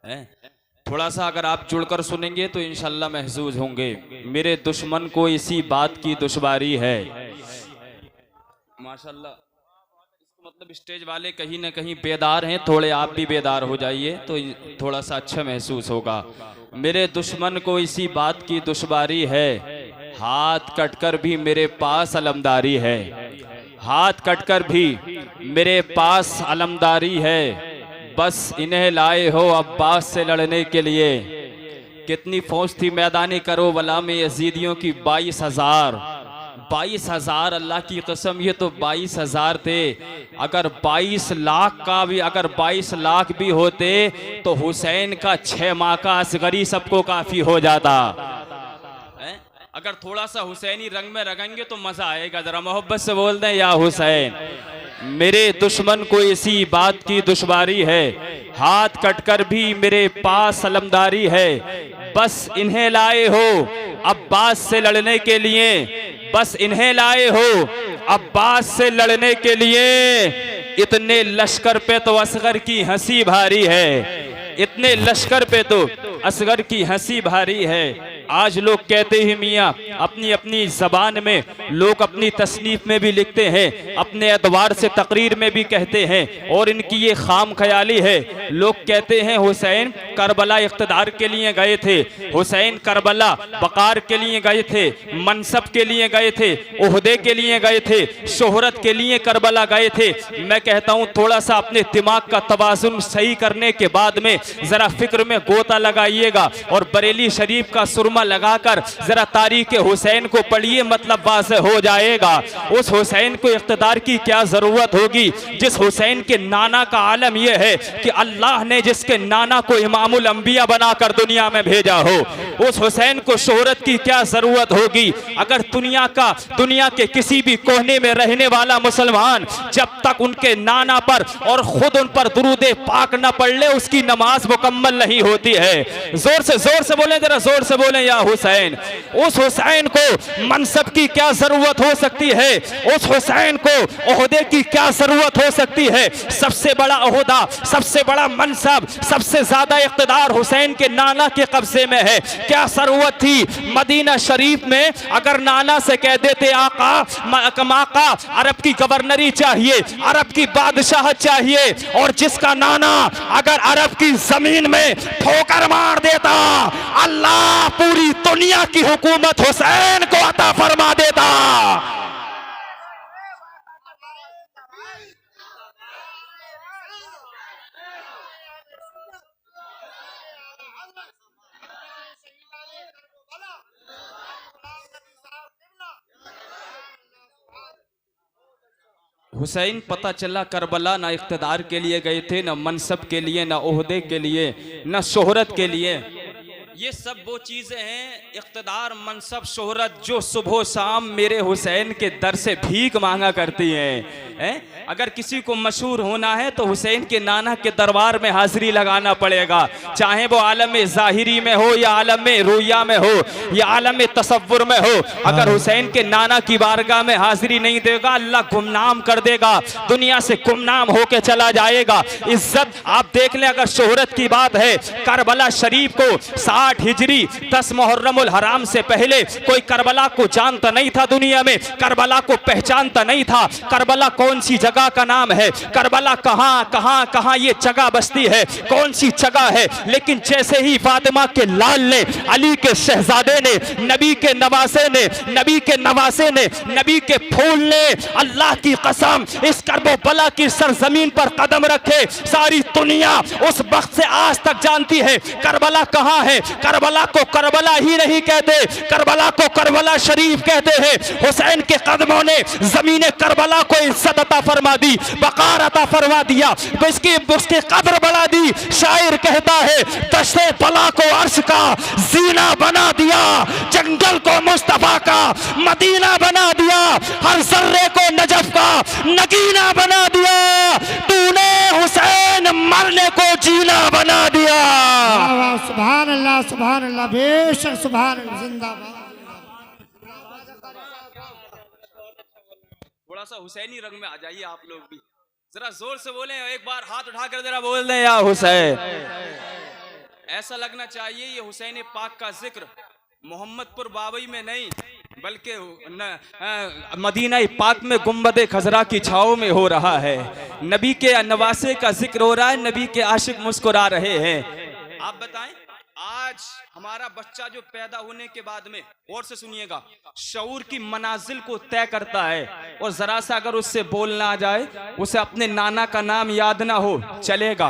हैं? थोड़ा सा अगर आप जुड़कर सुनेंगे तो इंशाल्लाह महसूस होंगे। मेरे दुश्मन को इसी बात की दुश्वारी है। माशाल्लाह, इसको मतलब स्टेज वाले कहीं ना कहीं बेदार हैं, थोड़े आप भी बेदार हो जाइए तो थोड़ा सा अच्छा महसूस होगा। मेरे दुश्मन को इसी बात की दुश्वारी है, हाथ कटकर भी मेरे पास अलमदारी है। हाथ कटकर भी मेरे पास अलमदारी है, बस इन्हें लाए हो अब्बास से लड़ने के लिए। कितनी फौज थी मैदानी करोबला में यजीदियों की? 22,000। 22,000, अल्लाह की कसम ये तो 22,000 थे। अगर 22 लाख का भी, अगर 22 लाख भी होते तो हुसैन का 6 माह का असगरी सबको काफी हो जाता। अगर थोड़ा सा हुसैनी रंग में रंगेंगे तो मजा आएगा। जरा मोहब्बत से बोल दें या हुसैन। मेरे दुश्मन को इसी बात की दुश्वारी है, हाथ कटकर भी मेरे पास अलमदारी है। बस इन्हें लाए हो अब्बास से लड़ने के लिए, बस इन्हें लाए हो अब्बास से लड़ने के लिए। इतने लश्कर पे तो असगर की हंसी भारी है, इतने लश्कर पे तो असगर की हंसी भारी है। आज लोग कहते हैं मियाँ, अपनी अपनी जबान में लोग अपनी तसनीफ में भी लिखते हैं, अपने एतबार से तकरीर में भी कहते हैं, और इनकी ये खाम ख्याली है। लोग कहते हैं हुसैन करबला इख्तिदार के लिए गए थे, हुसैन करबला बकार के लिए गए थे, मनसब के लिए गए थे, ओहदे के लिए गए थे, शोहरत के लिए करबला गए थे। मैं कहता हूँ थोड़ा सा अपने दिमाग का तवाजुन सही करने के बाद में जरा फिक्र में गोता लगाइएगा और बरेली शरीफ का सुरमा लगाकर जरा तारीख हुसैन को पढ़िए, मतलब वाज़ेह हो जाएगा। उस हुसैन को इख्तिदार की क्या जरूरत होगी जिस हुसैन के नाना का आलम यह है कि अल्लाह ने जिसके नाना को इमामुल अंबिया बनाकर दुनिया में भेजा हो। उस हुसैन को शोहरत की क्या जरूरत होगी। अगर दुनिया के किसी भी कोने में रहने वाला मुसलमान जब तक उनके नाना पर और खुद उन पर दुरूद पाक न पढ़ ले उसकी नमाज मुकम्मल नहीं होती है। जोर से बोलें, जरा जोर से बोलें या हुसैन। उस हुसैन को मनसब की क्या जरूरत हो सकती है, उस हुसैन को ओहदे की क्या जरूरत हो सकती है। सबसे बड़ा ओहदा, सबसे बड़ा मनसब, सबसे ज्यादा इख्तिदार हुसैन के नाना के कब्जे में है। क्या जरूरत थी मदीना शरीफ में अगर नाना से कह देते आका अरब की गवर्नरी चाहिए, अरब की बादशाहत चाहिए, और जिसका नाना अगर अरब की जमीन में ठोकर मार देता अल्लाह पूरी दुनिया की हुकूमत हुसैन को अता फरमा देता। हुसैन पता चला करबला ना इख्तिदार के लिए गए थे, ना मनसब के लिए, ना ओहदे के लिए, ना शोहरत के लिए। ये सब वो चीज़ें हैं इख्तिदार, मनसब, शोहरत जो सुबह शाम मेरे हुसैन के दर से भीख मांगा करती हैं। अगर किसी को मशहूर होना है तो हुसैन के नाना के दरबार में हाजिरी लगाना पड़ेगा, चाहे वो आलम ज़ाहिरी में हो या आलम रुया में हो या आलम तसव्वुर में हो। अगर हुसैन के नाना की बारगाह में हाजिरी नहीं देगा अल्लाह गुमनाम कर देगा, दुनिया से गुमनाम होके चला जाएगा। इज्जत आप देख लें, अगर शोहरत की बात है, करबला शरीफ को 60 हिजरी 10 मुहर्रमुल हराम से पहले कोई करबला को जानता नहीं था, दुनिया में करबला को पहचानता नहीं था। करबला कौन सी जगह का नाम है, करबला कहां कहां कहां ये जगह बसती है, कौन सी जगह है। लेकिन जैसे ही फातिमा के लाल ने, अली के शहजादे ने, नबी के नवासे ने, नबी के नवासे ने, नबी के फूल ने, अल्लाह की कसम इस करबला की सरजमीन पर कदम रखे सारी दुनिया उस वक्त से आज तक जानती है करबला कहां है। करबला को करबला ही नहीं कहते, करबला को करबला शरीफ कहते हैं। हुसैन के कदमों ने जमीन करबला को इज्जत अता फरमा दी, वकार अता फरमा दिया, तो उसकी कब्र बढ़ा दी। शायर कहता है दश्ते बला को अर्श का जीना बना दिया, जंगल को मुस्तफा का मदीना बना दिया, हर जर्रे को नजफ का नगीना बना दिया। तूने हुसैन मरने को जीना बना दिया। सुभान अल्लाह, सुभान अल्लाह, बेशक सुभान अल्लाह, जिंदाबाद। थोड़ा सा हुसैनी रंग में आ जाइए आप लोग भी, जरा जोर से बोलें, एक बार हाथ उठाकर जरा बोल दें या हुसैन। ऐसा लगना चाहिए ये हुसैन पाक का जिक्र मोहम्मदपुर बावई में नहीं बल्कि मदीना पाक में गुम्बद खजरा की छाओं में हो रहा है। नबी के नवासे का जिक्र हो रहा है, नबी के आशिक मुस्कुरा रहे हैं। आप बताएं, आज हमारा बच्चा जो पैदा होने के बाद में, और से सुनिएगा, शऊर की मनाजिल को तय करता है, और जरा सा अगर उससे बोलना आ जाए, उसे अपने नाना का नाम याद ना हो चलेगा,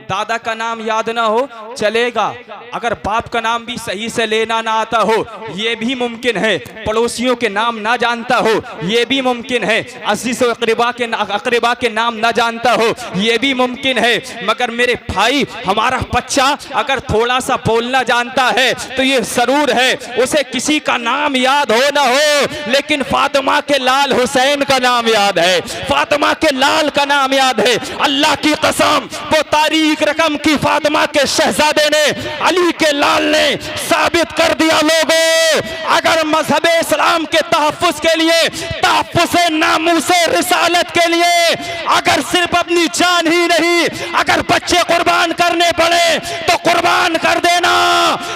दादा का नाम याद ना हो चलेगा, अगर बाप का नाम भी सही से लेना ना आता हो ये भी मुमकिन है, पड़ोसियों के नाम ना जानता हो ये भी मुमकिन है, अजीज अकरबा के नाम ना जानता हो ये भी मुमकिन है। मगर मेरे भाई, हमारा बच्चा अगर थोड़ा सा बोलना जानता है तो ये जरूर है उसे किसी का नाम याद हो ना हो, लेकिन फातिमा के लाल हुसैन का नाम याद है, फातिमा के लाल का नाम याद है। अल्लाह की कसम, वो तारीख रकम की फातिमा के शहजादे ने, अली के लाल ने साबित कर दिया लोगों, अगर मजहब इस्लाम के तहफ्फुज़ के लिए, तहफ्फुज़ नामूसे रिसालत के लिए, अगर सिर्फ अपनी जान ही नहीं, अगर बच्चे कुर्बान करने पड़े तो कुर्बान कर देना,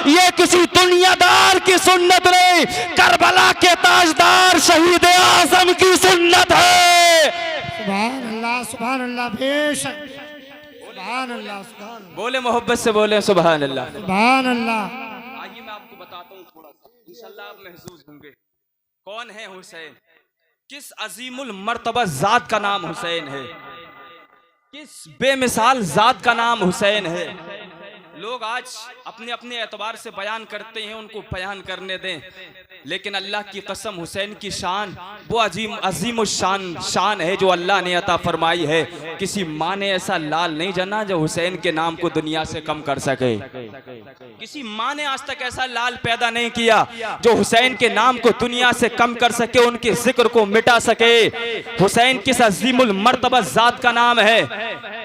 ये किसी दुनियादार की सुन्नत नहीं, करबला के ताजदार शहीद आजम की सुन्नत है। सुभान अल्लाह, बेशक सुभान अल्लाह, सुभान बोले मोहब्बत से बोले सुभान अल्लाह, सुभान अल्लाह। आइए मैं आपको बताता हूँ थोड़ा सा, इंशाल्लाह आप महसूस होंगे कौन है हुसैन, किस अजीमुल मर्तबा जात का नाम हुसैन है, किस बेमिसाल जात का नाम हुसैन है। लोग आज अपने अपने एतबार से बयान करते हैं, उनको बयान करने दें, लेकिन अल्लाह की कसम हुसैन की शान वो अजीम शान है जो अल्लाह ने अता फरमाई है। किसी माँ ने ऐसा लाल नहीं जना जो हुसैन के नाम को दुनिया से कम कर सके, किसी माँ ने आज तक ऐसा लाल पैदा नहीं किया जो हुसैन के नाम को दुनिया से कम कर सके, उनके जिक्र को मिटा सके। हुसैन किस अजीमुल मर्तबा जात का नाम है,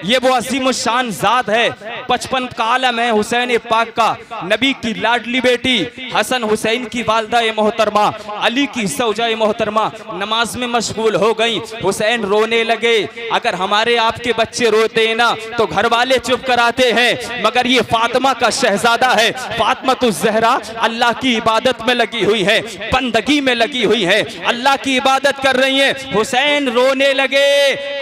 ये वो अजीम शान जात है। 55 का आलम है हुसैन पाक का, नबी की लाडली बेटी, हसन हुसैन की वालदा मोहतरमा, अली की सौजा मोहतरमा नमाज में मशगूल हो गई, हुसैन रोने लगे। अगर हमारे आपके बच्चे रोते हैं ना तो घर वाले चुप कराते हैं, मगर ये फातिमा का शहजादा है, फातिमा तो ज़हरा अल्लाह की इबादत में लगी हुई है, बंदगी में लगी हुई है, अल्लाह की इबादत कर रही है। हुसैन रोने लगे,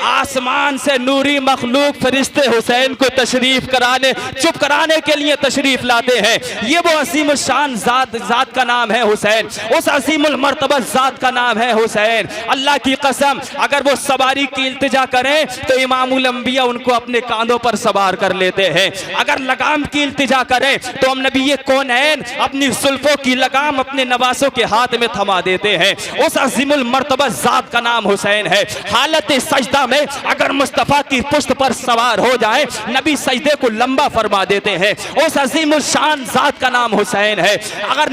आसमान से नूरी मखलूक फरिश्ते हुसैन को तशरीफ कराने, चुप कराने के लिए तशरीफ लाते हैं। ये वो असीम शान जात का नाम है हुसैन, उस असीमुल मर्तबा जात का नाम है हुसैन। अल्लाह की कसम, अगर वो सवारी की इल्तिजा करें तो इमामुल अंबिया उनको अपने कांधों पर सवार कर लेते हैं, अगर लगाम की इल्तिजा करें तो हम नबी कौनैन अपनी जुल्फों की लगाम अपने नवासों के हाथ में थमा देते हैं। उस अजीमुल मर्तबा जात का नाम हुसैन है। हालत सजदा में अगर मुस्तफा की पुश्त पर सवार हो जाए, नबी सजदे को लंबा फरमा देते हैं। उस अजीमुल शान जात का नाम हुसैन है। अगर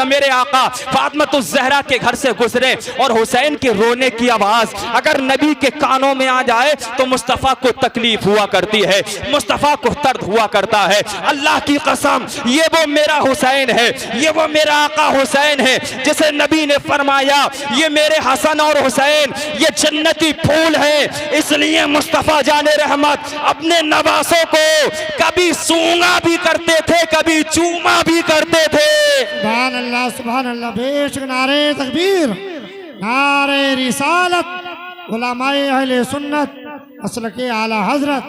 मेरे आका फातिमा ज़हरा के घर से गुजरे और हुसैन के रोने की आवाज अगर नबी के कानों में आ जाए तो मुस्तफा को तकलीफ हुआ करती है, मुस्तफा को दर्द हुआ करता है। अल्लाह की कसम, ये वो मेरा हुसैन है, ये वो मेरा आका हुसैन है जिसे नबी ने फरमाया ये मेरे हसन और हुसैन ये जन्नती फूल है, इसलिए मुस्तफा जाने रहमत अपने नवासों को कभी सूंघा भी करते थे, कभी चूमा भी करते थे। सुभान अल्लाह, सुभान अल्लाह, बेशक नारे तकबीर, नारे रिसालत, उलमाए अहले सुन्नत, असल के आला हजरत,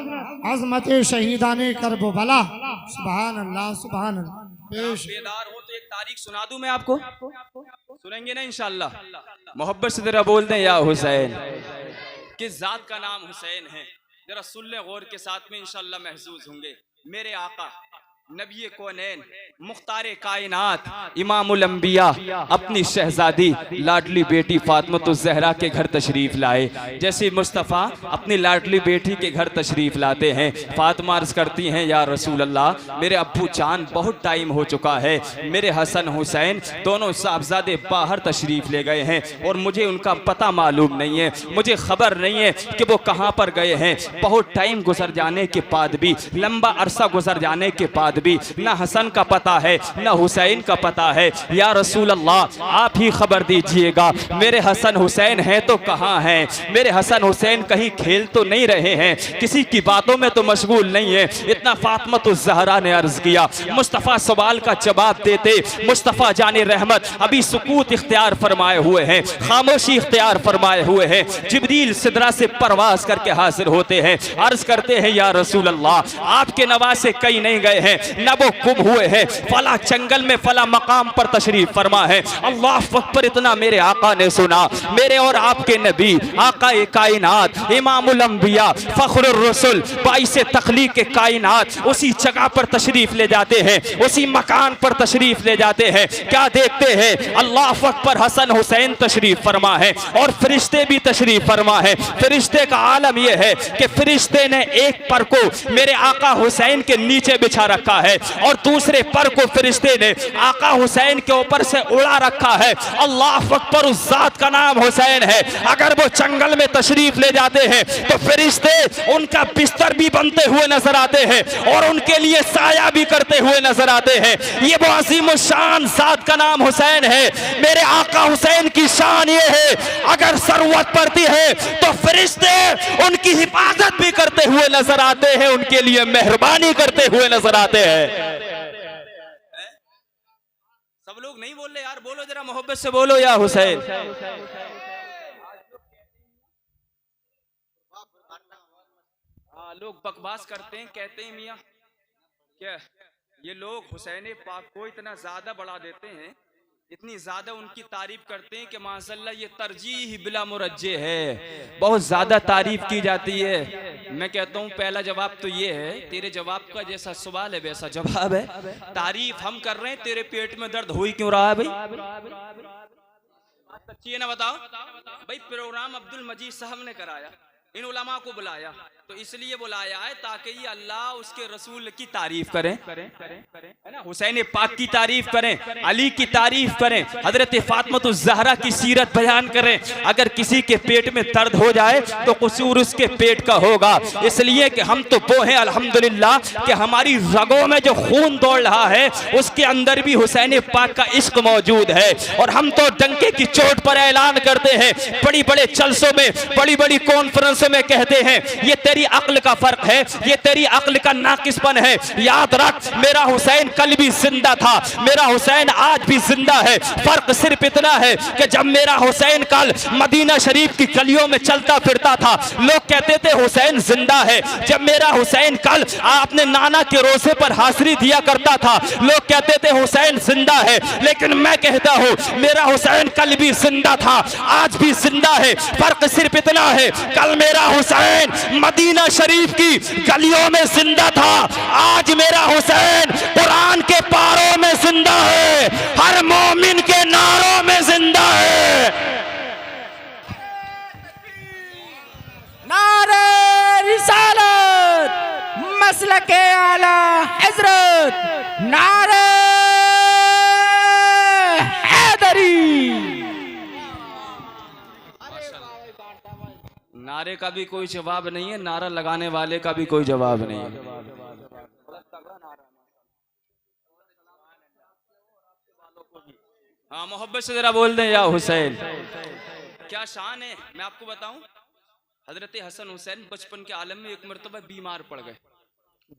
अजमत शहीदाने करबला। सुभान अल्लाह, सुभान अल्लाह। बेदार हो तो एक तारीख सुना दूं मैं आपको, सुनेंगे ना इंशाअल्लाह? मोहब्बत से जरा बोल दें या हुसैन। किस जात का नाम हुसैन है, जरा सुन ले गौर के साथ में, इंशाअल्लाह महसूस होंगे। मेरे आका नबी कौनैन मुख्तार कायनात इमामुल अंबिया अपनी शहजादी लाडली बेटी फातिमा ज़हरा के घर तशरीफ लाए। जैसे मुस्तफ़ा अपनी लाडली बेटी के घर तशरीफ लाते हैं, फातिमा अर्ज़ करती हैं या रसूल अल्लाह, मेरे अब्बू जान बहुत टाइम हो चुका है, मेरे हसन हुसैन दोनों साहबजादे बाहर तशरीफ ले गए हैं और मुझे उनका पता मालूम नहीं है, मुझे खबर नहीं है कि वो कहाँ पर गए हैं। बहुत टाइम गुजर जाने के बाद भी, लंबा अरसा गुजर जाने के बाद बाद भी न हसन का पता है न हुसैन का पता है। या रसूल अल्लाह, आप ही खबर दीजिएगा, मेरे हसन हुसैन हैं तो कहाँ हैं? मेरे हसन हुसैन कहीं खेल तो नहीं रहे हैं, किसी की बातों में तो मशगूल नहीं है? इतना फातिमातुज़ ज़हरा ने अर्ज किया। मुस्तफ़ा सवाल का जवाब देते मुस्तफ़ा जाने रहमत अभी सुकूत इख्तियार फरमाए हुए हैं, खामोशी इख्तियार फरमाए हुए हैं। जिब्रील सिदरा से परवास करके हाजिर होते हैं, अर्ज करते हैं या रसूल अल्लाह, आपके नवासे कहीं नहीं गए हैं, न वो गुम हुए हैं, फला जंगल में फला मकाम पर तशरीफ फरमा है। अल्लाह अकबर, इतना मेरे आका ने सुना, मेरे और आपके नबी आका कायनात इमामुल अंबिया फखरुर रसूल बाइसे तखलीक के कायनात उसी जगह पर तशरीफ ले जाते हैं, उसी मकान पर तशरीफ ले जाते हैं। क्या देखते हैं? अल्लाह अकबर, हसन हुसैन तशरीफ फरमा है और फरिश्ते भी तशरीफ फरमा है। फरिश्ते का आलम यह है कि फरिश्ते ने एक पर को मेरे आका हुसैन के नीचे बिछा रखा है और दूसरे पर को फरिश्ते ने आका हुसैन के ऊपर से उड़ा रखा है। अल्लाह अकबर, उस जात का नाम हुसैन है। अगर वो जंगल में तशरीफ ले जाते हैं तो फरिश्ते उनका बिस्तर भी बनते हुए नजर आते हैं और उनके लिए साया भी करते हुए नजर आते हैं। ये वो अजीम शान जात का नाम हुसैन है। मेरे आका हुसैन की शान ये है, अगर जरूरत पड़ती है तो फरिश्ते उनकी हिफाजत भी करते हुए नजर आते हैं, उनके लिए मेहरबानी करते हुए नजर आते हैं। सब लोग नहीं बोल रहे यार, बोलो जरा मोहब्बत से बोलो या हुसैन। हाँ, लोग बकवास करते हैं, कहते हैं मियाँ क्या ये लोग हुसैन पाक को इतना ज्यादा बढ़ा देते हैं, इतनी ज्यादा उनकी तारीफ करते हैं कि माशाल्लाह ये तरजीह बिला मुरज्जे है, बहुत ज्यादा तारीफ की जाती है। मैं कहता हूँ पहला जवाब तो ये है, तेरे जवाब का जैसा सवाल है वैसा जवाब है। तारीफ हम कर रहे हैं, तेरे पेट में दर्द हो ही क्यों रहा है भाई? सच्ची है ना, बताओ भाई। प्रोग्राम अब्दुल मजीद साहब ने कराया, इन उलमा को बुलाया, तो इसलिए बुलाया है ताकि ये अल्लाह उसके रसूल की तारीफ करें, है ना, हुसैन पाक की तारीफ करें, अली की तारीफ करें, हजरत फातिमातुज़ ज़हरा की सीरत बयान करें। अगर किसी के पेट में दर्द हो जाए तो कसूर उसके पेट का होगा, इसलिए कि हम तो वो हैं अल्हम्दुलिल्लाह कि हमारी रगों में जो खून दौड़ रहा है उसके अंदर भी हुसैन पाक का इश्क मौजूद है। और हम तो डंके की चोट पर ऐलान करते हैं, बड़ी बड़े जलसों में, बड़ी बड़ी कॉन्फ्रेंस में कहते हैं, ये तेरी अक्ल का फर्क है, ये तेरी अक्ल का नाकिसपन है। याद रख, मेरा हुसैन कल भी जिंदा था, मेरा हुसैन आज भी जिंदा है। फर्क सिर्फ इतना है कि जब मेरा हुसैन कल मदीना शरीफ की गलियों में चलता फिरता था, लोग कहते थे हुसैन जिंदा है। जब मेरा हुसैन कल अपने नाना के रोजे पर हाजिरी दिया करता था, लोग कहते थे हुसैन जिंदा है। लेकिन मैं कहता हूं, मेरा हुसैन कल भी जिंदा था, आज भी जिंदा है। फर्क सिर्फ इतना है, कल मेरा हुसैन मदीना शरीफ की गलियों में जिंदा था, आज मेरा हुसैन कुरान के पारों में जिंदा है, हर मोमिन के नारों में जिंदा है। नारे रिसालत, मसलके आला हजरत, नारे हैदरी। नारे का भी कोई जवाब नहीं है, नारा लगाने वाले का भी कोई जवाब नहीं है। हाँ, मोहब्बत से जरा बोल दें या हुसैन। क्या शान है, मैं आपको बताऊं, हजरत हसन हुसैन बचपन के आलम में एक मरतबा बीमार पड़ गए।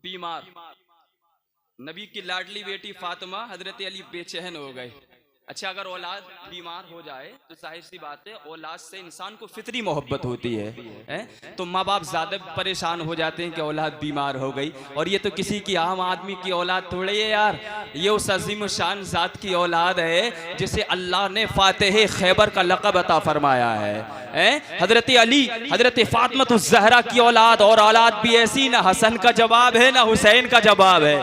बीमार, नबी की लाडली बेटी फातिमा हजरत अली बेचैन हो गए। अच्छा, अगर औलाद बीमार हो जाए तो जाहिर सी बात है औलाद से इंसान को फितरी मोहब्बत होती है? तो माँ बाप ज़्यादा परेशान हो जाते हैं कि औलाद बीमार हो गई। और ये तो किसी की आम आदमी की औलाद थोड़ी है यार, ये उस अजीम शान ज़ात की औलाद है जिसे अल्लाह ने फातिह खैबर का लक़ब अता फरमाया है। हजरत अली, हजरत फातिमातुज़ ज़हरा की औलाद, और औलाद भी ऐसी, ना हसन का जवाब है ना हुसैन का जवाब है।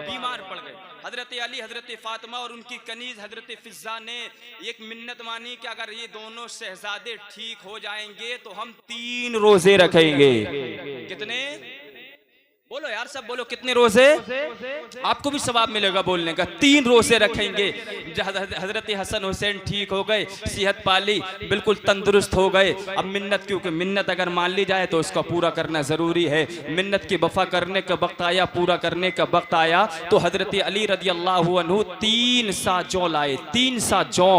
बीमार पड़ गए हजरत अली, हजरत फातिमा और उनकी कनीज हजरत फिजा ने एक मिन्नत मानी कि अगर ये दोनों शहजादे ठीक हो जाएंगे तो हम 3 रोजे रखेंगे। कितने बोलो यार, सब बोलो, कितने रोजे? आपको भी सवाब मिलेगा बोलने का। 3 रोजे रखेंगे। हजरत हसन हुसैन ठीक हो गए, सेहत पाली, बिल्कुल तंदुरुस्त हो गए। अब मिन्नत, क्योंकि मिन्नत अगर मान ली जाए तो उसका पूरा करना जरूरी है। मिन्नत की वफा करने का वक्त आया, पूरा करने का वक्त आया, तो हजरत अली रदी अल्लाह अन्हु 3 सा जौ लाए। 3 सा जौ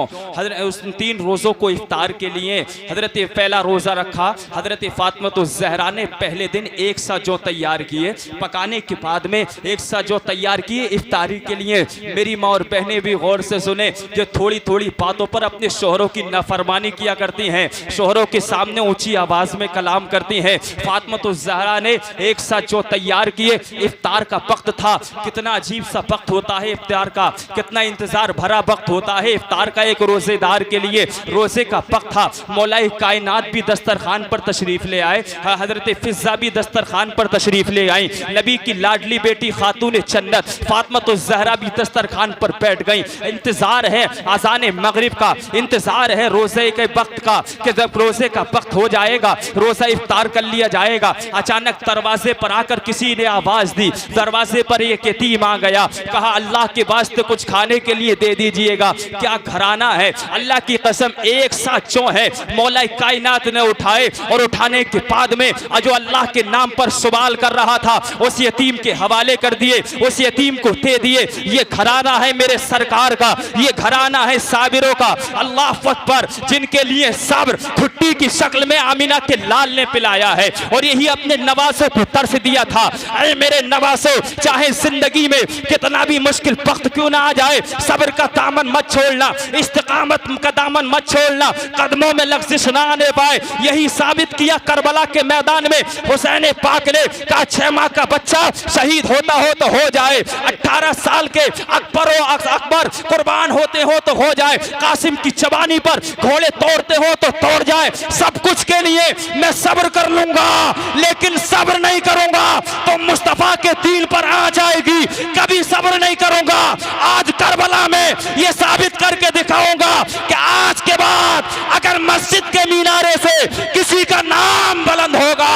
उस 3 रोजों को इफ्तार के लिए हजरत पहला रोजा रखा। हजरत फातिमा ज़हरा ने पहले दिन 1 सा जौ तैयार किए, पकाने के बाद में 1 सा जौ तैयार किए इफ्तारी के लिए। मेरी माँ और बहनें भी गौर से सुने, जो थोड़ी थोड़ी बातों पर अपने शोहरों की नाफरमानी किया करती हैं, शोहरों के सामने ऊंची आवाज में कलाम करती हैं। फातिमा ज़हरा ने 1 सा जौ तैयार किए। इफ्तार का वक्त था। कितना अजीब सा वक्त होता है इफ्तार का, कितना इंतजार भरा वक्त होता है इफ्तार का एक रोजेदार के लिए। रोजे का वक्त था। मौलाए कायनात भी दस्तरखान पर तशरीफ ले आए, हजरत फिजा भी दस्तरखान पर तशरीफ ले आई। नबी की लाडली बेटी खातून जन्नत फातिमा ज़हरा भी दस्तरखान पर बैठ गई। इंतजार है अज़ान मगरिब का, इंतजार है रोजे के वक्त का, कि जब रोजे का वक्त हो जाएगा, रोजा इफ्तार कर लिया जाएगा। अचानक दरवाजे पर आकर किसी ने आवाज दी। दरवाजे पर एक यतीम आ गया, कहा अल्लाह के वास्ते कुछ खाने के लिए दे दीजिएगा। क्या घराना है, अल्लाह की कसम 1 सा जौ है। मौला कायनात ने उठाए और उठाने के बाद में जो अल्लाह के नाम पर सवाल कर रहा था उस यतीम के हवाले कर दिए, उस यतीम को दे दिए। ये घराना है मेरे सरकार का, ये घराना है साबिरों का। अल्लाह अकबर, जिनके लिए सब्र भुट्टी की शक्ल में आमिना के लाल ने पिलाया है और यही अपने नवासों को तरस दिया था। अरे मेरे नवासों, चाहे जिंदगी में कितना भी मुश्किल वक्त क्यों ना आ जाए, सब्र का दामन मत छोड़ना, इस्तिकामत का दामन मत छोड़ना, कदमों में लग़्ज़िश ना आने पाए। यही साबित किया करबला के मैदान में हुसैन पाक ने कहा 6 माह का बच्चा शहीद होता हो तो हो जाए, 18 साल के अकबर कुर्बान होते हो तो हो जाए, कासिम की चबानी पर घोड़े तोड़ते हो तो तोड़ जाए, सब कुछ के लिए मैं सब्र कर लूंगा, लेकिन सब्र नहीं करूंगा तो मुस्तफा के दीन पर आ जाएगी। कभी सब्र नहीं करूंगा। आज करबला में ये साबित करके दिखाऊंगा कि आज के बाद अगर मस्जिद के मीनारे से किसी का नाम बुलंद होगा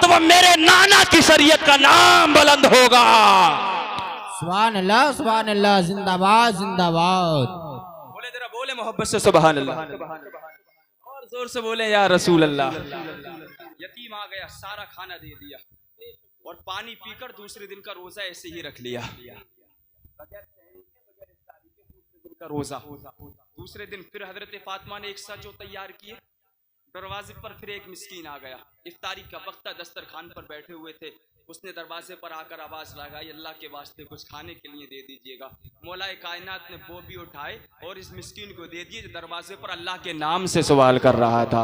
तो वह मेरे नाना की शरीयत का नाम बुलंद होगा। सुभान अल्लाह, जिंदाबाद जिंदाबाद। बोले जरा, बोले मोहब्बत से सुभान अल्लाह, और जोर से बोले या रसूल अल्लाह। यतीम आ गया, सारा खाना दे दिया और पानी पीकर दूसरे दिन का रोजा ऐसे ही रख लिया। रोजा दूसरे दिन फिर हजरत फातिमा ने 1 सा जौ तैयार किए। दरवाजे पर फिर एक मिस्कीन आ गया। इफ्तारी का वक्त था, दस्तरखान पर बैठे हुए थे। उसने दरवाजे पर आकर आवाज लगाई, अल्लाह के वास्ते कुछ खाने के लिए दे दीजिएगा। मौलाए कायनात ने वो भी उठाए और इस मिस्कीन को दे दिए जो दरवाजे पर अल्लाह के नाम से सवाल कर रहा था,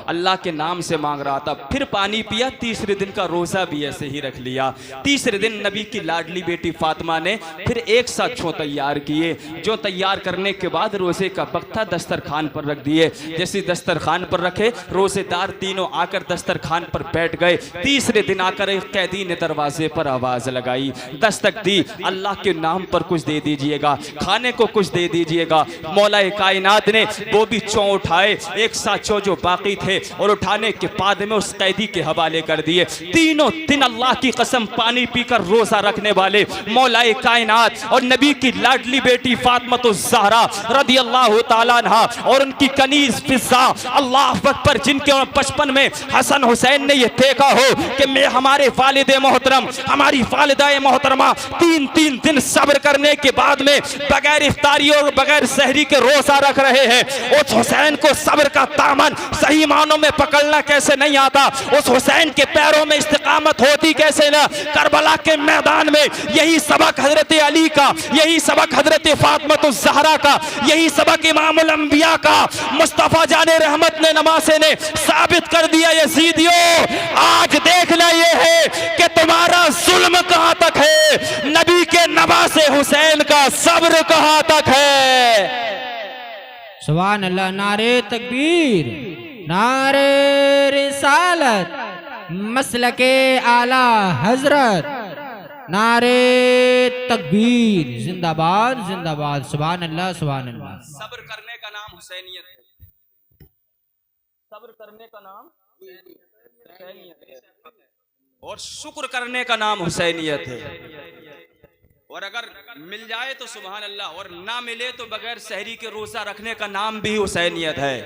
अल्लाह के नाम से मांग रहा था। फिर पानी पिया। तीसरे दिन का रोजा भी ऐसे ही रख लिया। तीसरे दिन नबी की लाडली बेटी फातिमा ने फिर 1 सा जौ तैयार किए। जो तैयार करने के बाद रोजे का वक्त था, दस्तरखान पर रख दिए। जैसे दस्तरखान पर रखे, रोजेदार तीनों आकर दस्तरखान पर बैठ गए। तीसरे दिन आकर एक कैदी ने दरवाजे पर आवाज लगाई, दस्तक दी, अल्लाह के नाम पर कुछ दे दीजिएगा, खाने को कुछ दे दीजिएगा। मौलाए कायनात ने वो भी जौ उठाए, 1 सा जौ जो बाकी थे, और उठाने के बाद में उस कैदी के हवाले कर दिए। तीनों दिन अल्लाह की कसम पानी पीकर रोजा रखने वाले मौलाए कायनात और नबी की लाडली बेटी फातिमा ज़हरा रदी अल्लाह तआला अन्हा और उनकी कनीज फिजा, अल्लाह अकबर, जिनके बचपन में हसन हुसैन ने यह देखा हो कि मैं हमारे वालिद मोहतरम, हमारी वालिदा मोहतरमा 3-3 दिन सब्र करने के बाद में बगैर इफ्तारी और बगैर सहरी के रोजा रख रहे हैं। उस हुसैन को सब्र का दामन सही मानों में पकड़ना कैसे नहीं आता, उस हुसैन के पैरों में इस्तिकामत होती कैसे ना। करबला के मैदान में यही सबक हजरत अली का, यही सबक हजरत फातिमा ज़हरा का, यही सबक इमामुल अंबिया का मुस्तफा जाने रहमत ने नमाज़े ने साबित कर दिया। यजीदियों, आज देखना यह है कि तुम्हारा जुल्म कहां तक है, नबी के नवासे हुसैन का सब्र कहां तक है। सुभान अल्लाह। नारे तकबीर, नारे रिसालत, मसलके आला हजरत, नारे तकबीर, जिंदाबाद जिंदाबाद। सुभान अल्लाह, सुभान अल्लाह। सब्र करने का नाम हुसैनियत है, सब्र करने का नाम हुसैनियत है। और शुक्र करने का नाम हुसैनियत है। और अगर मिल जाए तो सुभान अल्लाह, और ना मिले तो बगैर सहरी के रोजा रखने का नाम भी हुसैनियत है।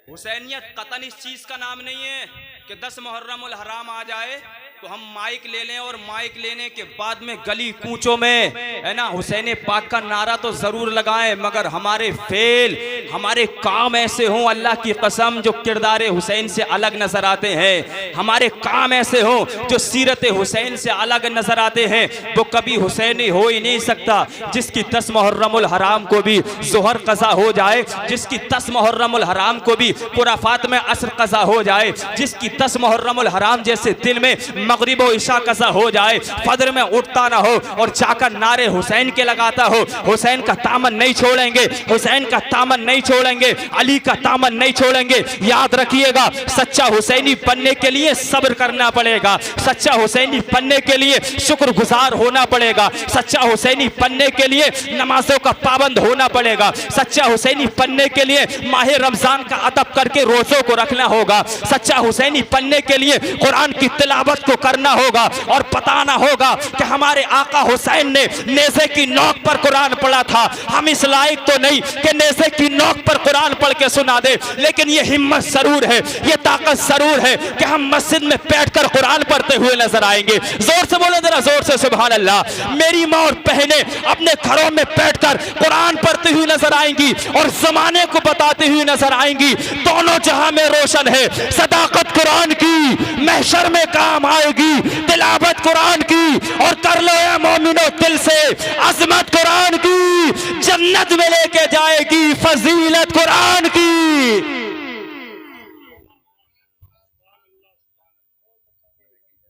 हुसैनियत कतन इस चीज का नाम नहीं है कि 10 मुहर्रम उल हराम आ जाए तो हम माइक ले लें और माइक लेने के बाद में गली कूचों में है ना हुसैन पाक का नारा तो जरूर लगाएं, मगर हमारे फेल, हमारे काम ऐसे हों अल्लाह की कसम जो किरदार हुसैन से अलग नजर आते हैं, हमारे काम ऐसे हों जो सीरत हुसैन से अलग नजर आते हैं। वो कभी हुसैनी हो ही नहीं सकता जिसकी 10 मुहर्रम उल हराम को भी जोहर कज़ा हो जाए, जिसकी 10 मुहर्रम उल हराम को भी कुराफात में असर कज़ा हो जाए, जिसकी 10 मुहर्रम उल हराम जैसे दिन में मगरिब व इशा कज़ा हो जाए, फजर में उठता ना हो और जाकर नारे हुसैन के लगाता हो। हुसैन का दामन नहीं छोड़ेंगे, हुसैन का दामन नहीं छोड़ेंगे, अली का दामन नहीं छोड़ेंगे। याद रखिएगा, सच्चा हुसैनी बनने के लिए सब्र करना पड़ेगा, सच्चा हुसैनी बनने के लिए शुक्रगुजार होना पड़ेगा, सच्चा हुसैनी बनने के लिए नमाजों का पाबंद होना पड़ेगा, सच्चा हुसैनी बनने के लिए माह रमजान का अदब करके रोजों को रखना होगा, सच्चा हुसैनी बनने के लिए कुरान की तिलावत को करना होगा और बताना होगा कि हमारे आका हुसैन ने नेज़े की नोक पर कुरान पढ़ा था। हम इस लायक तो नहीं कि नेज़े की नोक पर कुरान पढ़ के सुना दे, लेकिन ये हिम्मत जरूर है, ये ताकत जरूर है कि हम मस्जिद में बैठकर कुरान पढ़ते हुए नजर आएंगे। जोर से बोलो जरा, जोर से सुभान अल्लाह। मेरी माँ और बहनें अपने घरों में बैठकर कुरान पढ़ती हुई नजर आएंगी और जमाने को बताती हुई नजर आएंगी। दोनों जहां में रोशन है, सदाकत कुरान की महशर में काम आएगी, तिलावत कुरान की, और कर लो ए मोमिनो दिल से, अजमत कुरान की जन्नत में लेके जाएगी, फजीलत कुरान की।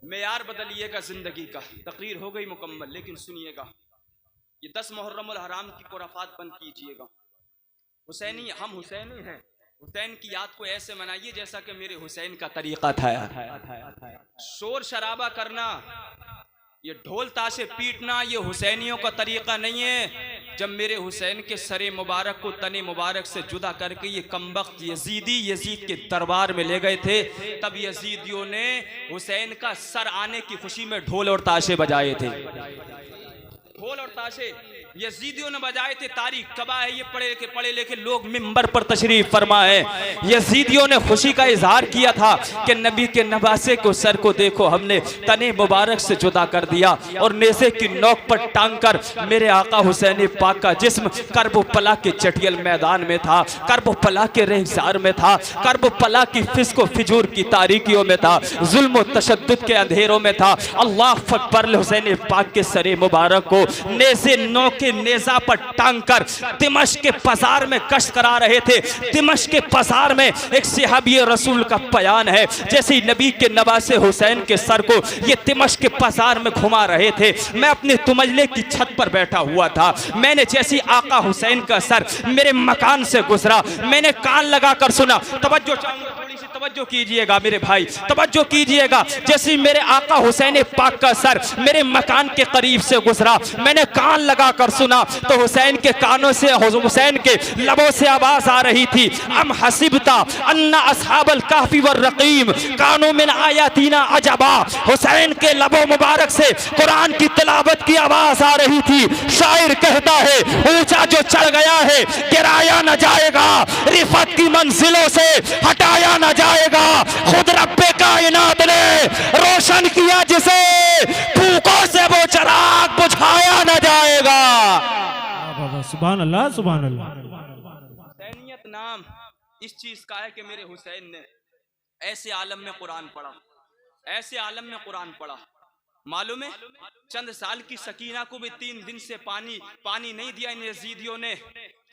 मेयार बदलिएगा जिंदगी का। तकरीर हो गई मुकम्मल, लेकिन सुनिएगा, ये 10 मुहर्रम उल हराम की कुराफात बंद कीजिएगा। हुसैनी, हम हुसैनी हैं, हुसैन की याद को ऐसे मनाइए जैसा कि मेरे हुसैन का तरीका था। शोर शराबा करना, ये ढोल ताशे पीटना, ये हुसैनियों का तरीका नहीं है। जब मेरे हुसैन के सरे मुबारक को तने मुबारक से जुदा करके ये कमबख्त यजीदी यजीद के दरबार में ले गए थे, तब यजीदियों ने हुसैन का सर आने की खुशी में ढोल और ताशे बजाए थे। ढोल और ताशे यजीदियों ने बजाए थे। तारीख कबा है, ये पढ़े लिखे लोग मिंबर पर तशरीफ फरमा है। यजीदियों ने खुशी का इजहार किया था कि नबी के नवासे को, सर को देखो हमने तने मुबारक से जुदा कर दिया और नेज़े की नोक पर टांग कर मेरे आका हुसैन पाक का जिस्म करबला के चटियल मैदान में था, करबला के रेगिस्तान में था, करबला की फिस्को फिजूर की तारीकियों में था, जुल्म व तशद्दुद के अंधेरों में था। अल्लाह अकबर, हुसैन पाक के सरे मुबारक को नेज़े नोक के नेज़ा पर टांग कर दिमश्क के बाजार में गश्त करा रहे थे। दिमश्क के बाजार में एक सहाबी रसूल का बयान है, जैसे नबी के नवासे हुसैन के सर को ये दिमश्क के बाजार में घुमा रहे थे, मैं अपने तुमजले की छत पर बैठा हुआ था। मैंने जैसी आका हुसैन का सर मेरे मकान से गुजरा, मैंने कान लगाकर सुना। तवज्जो चाहूंगा, थोड़ी सी तवज्जो कीजिएगा मेरे भाई, तवज्जो कीजिएगा। जैसे मेरे आका हुसैन पाक का सर मेरे मकान के करीब से गुजरा, मैंने कान लगाकर सुना तो हुसैन के कानों से, हुसैन के लबों से आवाज आ रही थी, अम हसिबता अन्ना अस्हाबल कहफी वर रकीम कानों मिन आयातीना अजबा। हुसैन के लबों मुबारक से कुरान की तिलावत की आवाज आ रही थी। शायर कहता है, ऊंचा जो चढ़ गया है गिराया न जाएगा, रिफत की मंजिलों से हटाया न जाएगा। खुद रब्बे कायनात ने रोशन किया जिसे, फूकों से वो चिराग बुझाया न जाएगा। सुभान अल्लाह, सुभान अल्लाह। हुसैनियत नाम इस चीज का है कि मेरे हुसैन ने ऐसे आलम में कुरान पढ़ा, ऐसे आलम में कुरान पढ़ा। मालूम है, चंद साल की सकीना को भी 3 दिन से पानी नहीं दिया इन यजीदियों ने।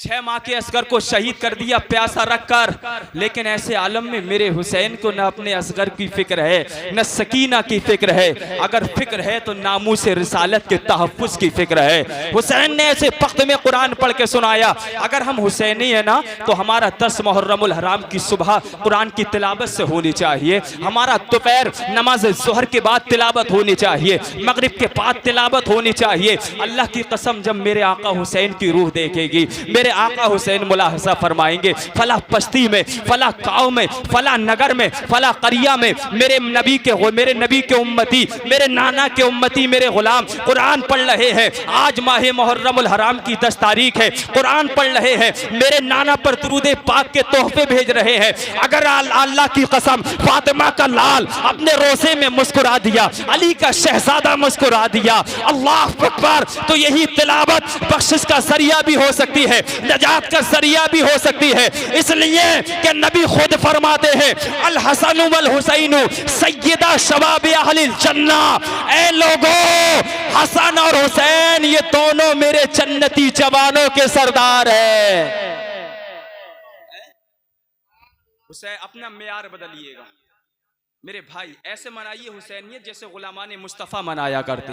6 माह के असगर को शहीद कर दिया प्यासा रखकर। लेकिन ऐसे आलम में मेरे हुसैन को न अपने असगर की फिक्र है, न सकीना की फिक्र है। अगर फिक्र है तो नामूस रिसालत के तहफ़्फ़ुज़ की फिक्र है। हुसैन ने ऐसे वक्त में कुरान पढ़ के सुनाया। अगर हम हुसैनी है ना, तो हमारा 10 मुहर्रम उल हराम की सुबह कुरान की तिलावत से होनी चाहिए, हमारा दोपहर नमाज ज़ोहर के बाद तिलावत होनी चाहिए, मगरिब के बाद तिलावत होनी चाहिए। अल्लाह की कसम, जब मेरे आका हुसैन की रूह देखेगी, मेरे मेरे आका हुसैन मुलाहजा फरमाएंगे, फला बस्ती में, फला गाँव में, फला नगर में, फला करिया में मेरे नबी के उम्मती, मेरे नाना के उम्मती, मेरे गुलाम कुरान पढ़ रहे हैं। आज माह मुहर्रमुल हराम की 10 तारीख है, कुरान पढ़ रहे हैं, मेरे नाना पर दुरूद पाक के तोहफे भेज रहे हैं। अगर अल्लाह की कसम फातिमा का लाल अपने रोज़े में मुस्कुरा दिया, अली का शहजादा मुस्कुरा दिया, अल्लाह अकबर, तो यही तिलावत बख्शिश का जरिया भी हो सकती है, नजात का जरिया भी हो सकती है। इसलिए कि नबी खुद फरमाते हैं, अल हसन वल हुसैन सय्यदा शबाब अहलिल जन्ना। ऐ लोगों, हसन और हुसैन ये दोनों मेरे जन्नती जवानों के सरदार हैं। हुसैन अपना मेयार बदलिएगा मेरे भाई, ऐसे मनाइए हुसैनियत जैसे गुलामान मुस्तफ़ा मनाया करते।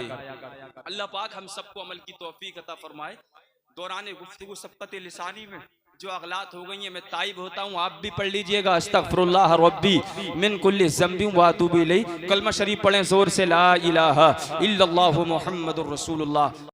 अल्लाह पाक हम सबको अमल की तौफीक अता फरमाए। दौरान गुफ्तगू सबकत लिसानी में जो अगलात हो गई हैं मैं ताइब होता हूँ, आप भी पढ़ लीजिएगा। अस्तगफिरुल्लाह रब्बी मिन कुल्ली ज़ंबि व अतूबु इलैह। कलमा शरीफ पढ़ें जोर से, ला इलाहा इल्लल्लाहु मुहम्मदुर रसूलुल्लाह।